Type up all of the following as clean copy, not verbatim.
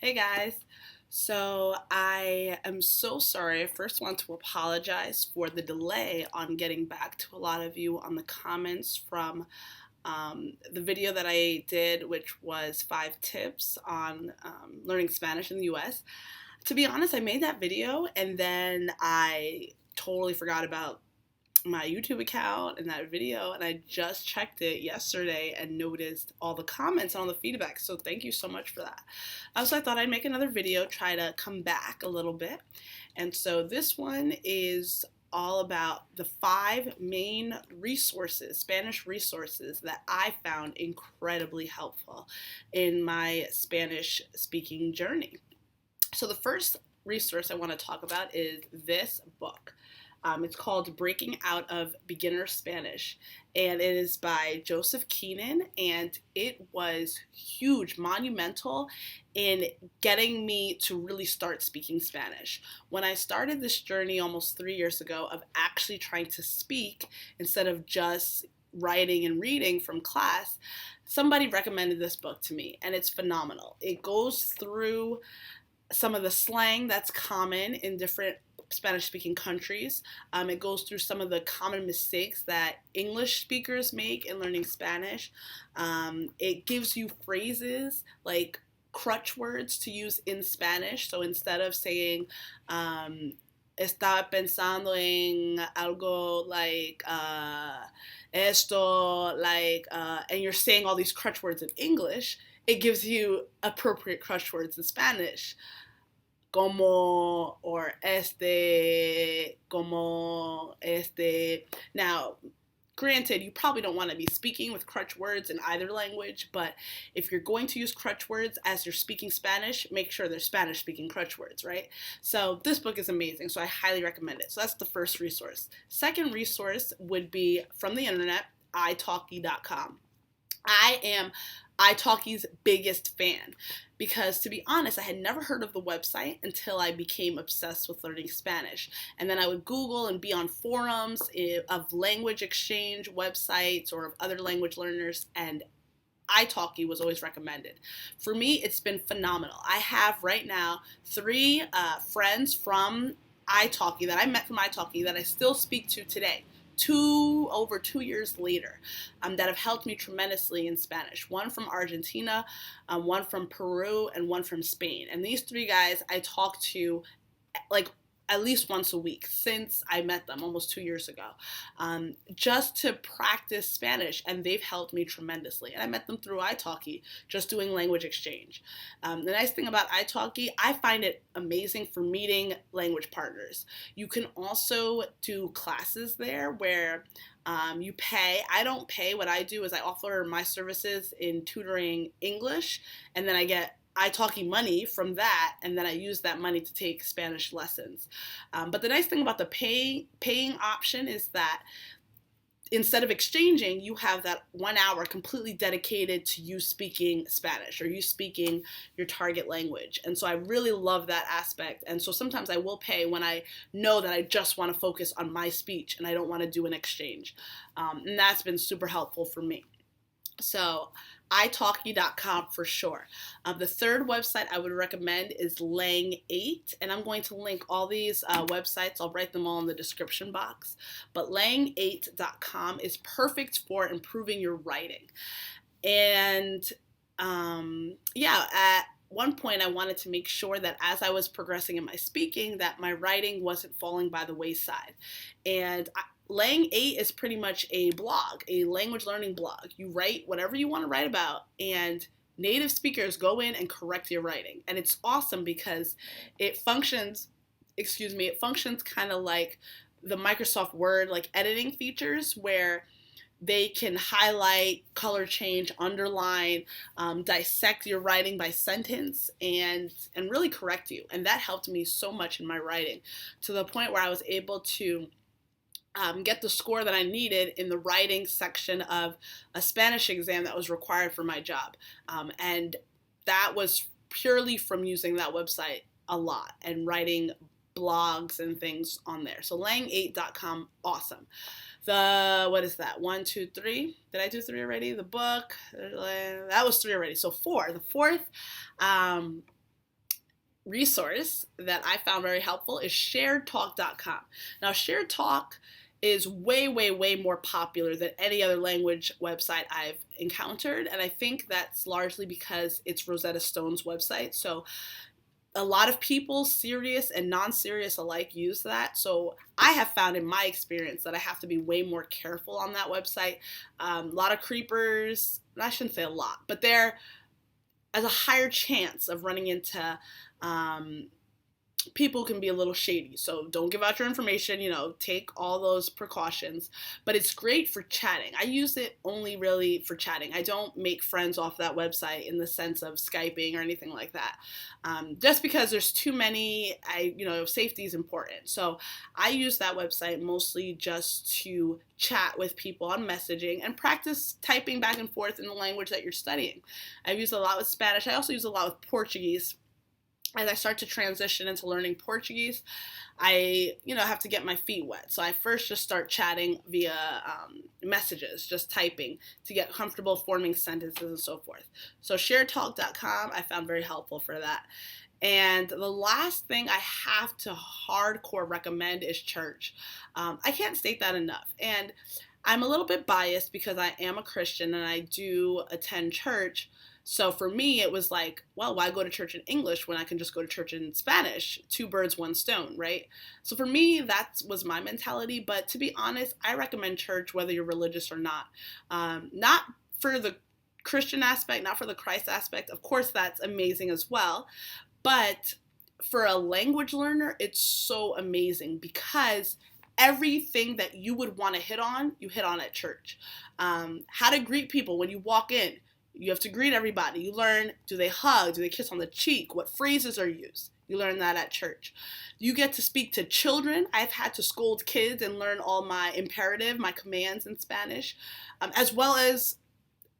Hey guys. So I am so sorry. I first want to apologize for the delay on getting back to a lot of you on the comments from the video that I did, which was 5 tips on learning Spanish in the US. To be honest, I made that video and then I totally forgot about my YouTube account and that video, and I just checked it yesterday and noticed all the comments and all the feedback. So thank you so much for that. So I thought I'd make another video, try to come back a little bit. And so this one is all about the 5 main resources, Spanish resources that I found incredibly helpful in my Spanish speaking journey. So the first resource I want to talk about is this book. It's called Breaking Out of Beginner Spanish, and it is by Joseph Keenan, and it was huge, monumental in getting me to really start speaking Spanish. When I started this journey almost 3 years ago of actually trying to speak instead of just writing and reading from class, somebody recommended this book to me, and it's phenomenal. It goes through some of the slang that's common in different Spanish speaking countries. It goes through some of the common mistakes that English speakers make in learning Spanish. It gives you phrases like crutch words to use in Spanish. So instead of saying, estaba pensando en algo like esto, like, and you're saying all these crutch words in English, it gives you appropriate crutch words in Spanish. Como, or como, Now, granted, you probably don't want to be speaking with crutch words in either language, but if you're going to use crutch words as you're speaking Spanish, make sure they're Spanish speaking crutch words, right? So this book is amazing, so I highly recommend it. So that's the first resource. Second resource would be from the internet, italki.com. I am italki's biggest fan because, to be honest, I had never heard of the website until I became obsessed with learning Spanish. And then I would Google and be on forums of language exchange websites or of other language learners, and italki was always recommended. For me, it's been phenomenal. I have right now 3 friends from italki that I met from italki that I still speak to today. Over 2 years later, that have helped me tremendously in Spanish. One from Argentina, one from Peru, and one from Spain. And these 3 guys I talk to like at least once a week since I met them almost 2 years ago, just to practice Spanish, and they've helped me tremendously. And I met them through italki, just doing language exchange. The nice thing about italki, I find it amazing for meeting language partners. You can also do classes there where you pay. I don't pay. What I do is I offer my services in tutoring English, and then I get italki money from that, and then I use that money to take Spanish lessons. But the nice thing about the paying option is that instead of exchanging, you have that 1 hour completely dedicated to you speaking Spanish or you speaking your target language. And so I really love that aspect. And so sometimes I will pay when I know that I just want to focus on my speech and I don't want to do an exchange. And that's been super helpful for me. So italki.com for sure. The third website I would recommend is Lang8, and I'm going to link all these websites. I'll write them all in the description box. But Lang8.com is perfect for improving your writing. And at one point I wanted to make sure that as I was progressing in my speaking, that my writing wasn't falling by the wayside. And Lang8 is pretty much a blog, a language learning blog. You write whatever you want to write about, and native speakers go in and correct your writing. And it's awesome because it functions kind of like the Microsoft Word like editing features, where they can highlight, color change, underline, dissect your writing by sentence, and really correct you. And that helped me so much in my writing, to the point where I was able to get the score that I needed in the writing section of a Spanish exam that was required for my job. And that was purely from using that website a lot and writing blogs and things on there. So Lang8.com, awesome. What is that? 1, 2, 3. Did I do 3 already? The book, that was 3 already. So 4. The fourth resource that I found very helpful is sharedtalk.com. Now, Shared Talk is way, way, way more popular than any other language website I've encountered, and I think that's largely because it's Rosetta Stone's website. So a lot of people, serious and non-serious alike, use that. So I have found in my experience that I have to be way more careful on that website. A lot of creepers, I shouldn't say a lot, but there is a higher chance of running into people can be a little shady. So don't give out your information, take all those precautions. But it's great for chatting. I use it only really for chatting. I don't make friends off that website in the sense of Skyping or anything like that. Just because there's too many, safety is important. So I use that website mostly just to chat with people on messaging and practice typing back and forth in the language that you're studying. I've used a lot with Spanish. I also use a lot with Portuguese. As I start to transition into learning Portuguese, I, have to get my feet wet. So I first just start chatting via messages, just typing to get comfortable forming sentences and so forth. So sharetalk.com I found very helpful for that. And the last thing I have to hardcore recommend is church. I can't state that enough. And I'm a little bit biased because I am a Christian and I do attend church. So for me, it was like, well, why go to church in English when I can just go to church in Spanish? 2 birds, 1 stone, right? So for me, that was my mentality. But to be honest, I recommend church whether you're religious or not. Not for the Christian aspect, not for the Christ aspect. Of course, that's amazing as well. But for a language learner, it's so amazing because everything that you would want to hit on, you hit on at church. How to greet people when you walk in. You have to greet everybody. You learn, do they hug? Do they kiss on the cheek? What phrases are used? You learn that at church. You get to speak to children. I've had to scold kids and learn all my imperative, my commands in Spanish, as well as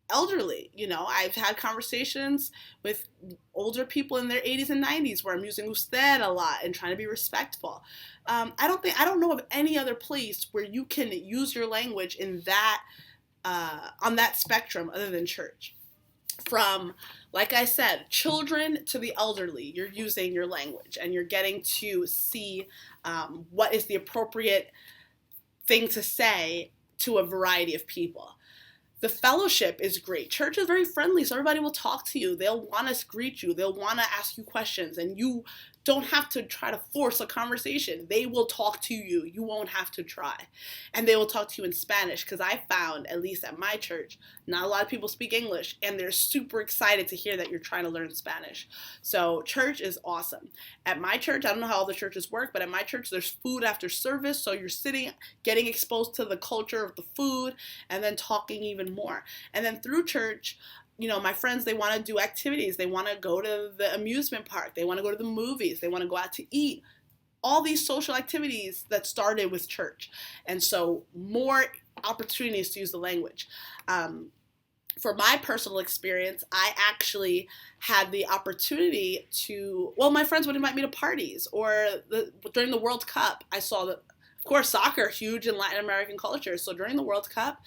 elderly. I've had conversations with older people in their 80s and 90s where I'm using usted a lot and trying to be respectful. I don't know of any other place where you can use your language in that on that spectrum other than church. From, like I said, children to the elderly, you're using your language and you're getting to see what is the appropriate thing to say to a variety of people. The fellowship is great. Church is very friendly, so everybody will talk to you. They'll want to greet you. They'll want to ask you questions, and you don't have to try to force a conversation. They will talk to you. You won't have to try. And they will talk to you in Spanish, because I found, at least at my church, not a lot of people speak English, and they're super excited to hear that you're trying to learn Spanish. So church is awesome. At my church, I don't know how all the churches work, but at my church, there's food after service, so you're sitting, getting exposed to the culture of the food, and then talking even more. And then through church, my friends, they want to do activities. They want to go to the amusement park. They want to go to the movies. They want to go out to eat. All these social activities that started with church. And so more opportunities to use the language. For my personal experience, I actually had the opportunity to, my friends would invite me to parties, or during the World Cup, I saw that, of course, soccer, huge in Latin American culture. So during the World Cup,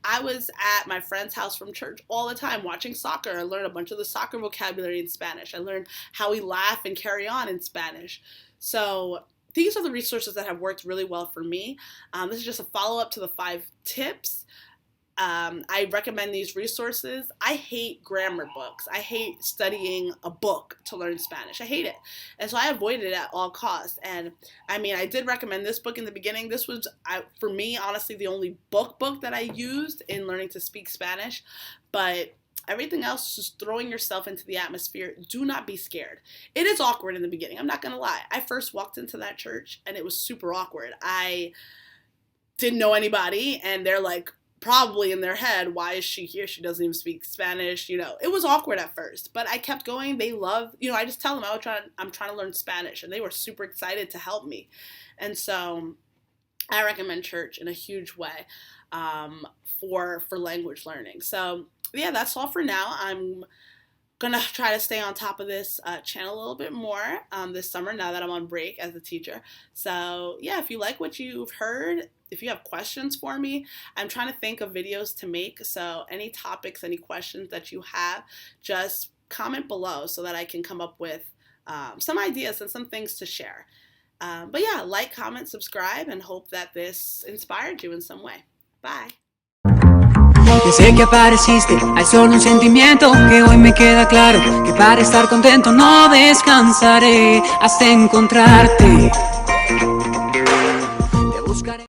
I was at my friend's house from church all the time watching soccer. I learned a bunch of the soccer vocabulary in Spanish. I learned how we laugh and carry on in Spanish. So these are the resources that have worked really well for me. This is just a follow-up to the 5 tips. I recommend these resources. I hate grammar books. I hate studying a book to learn Spanish. I hate it. And so I avoid it at all costs. And I did recommend this book in the beginning. This was, for me, honestly, the only book that I used in learning to speak Spanish. But everything else, just throwing yourself into the atmosphere. Do not be scared. It is awkward in the beginning. I'm not going to lie. I first walked into that church and it was super awkward. I didn't know anybody and they're like, probably in their head, why is she here? She doesn't even speak Spanish. It was awkward at first, but I kept going. They love, I just tell them I'm trying to learn Spanish, and they were super excited to help me. And so I recommend church in a huge way for language learning. So yeah, that's all for now. I'm gonna try to stay on top of this channel a little bit more this summer now that I'm on break as a teacher. So yeah, if you like what you've heard, if you have questions for me, I'm trying to think of videos to make. So any topics, any questions that you have, just comment below so that I can come up with some ideas and some things to share. But yeah, like, comment, subscribe, and hope that this inspired you in some way. Bye. Desde que apareciste hay solo un sentimiento que hoy me queda claro, que para estar contento no descansaré hasta encontrarte.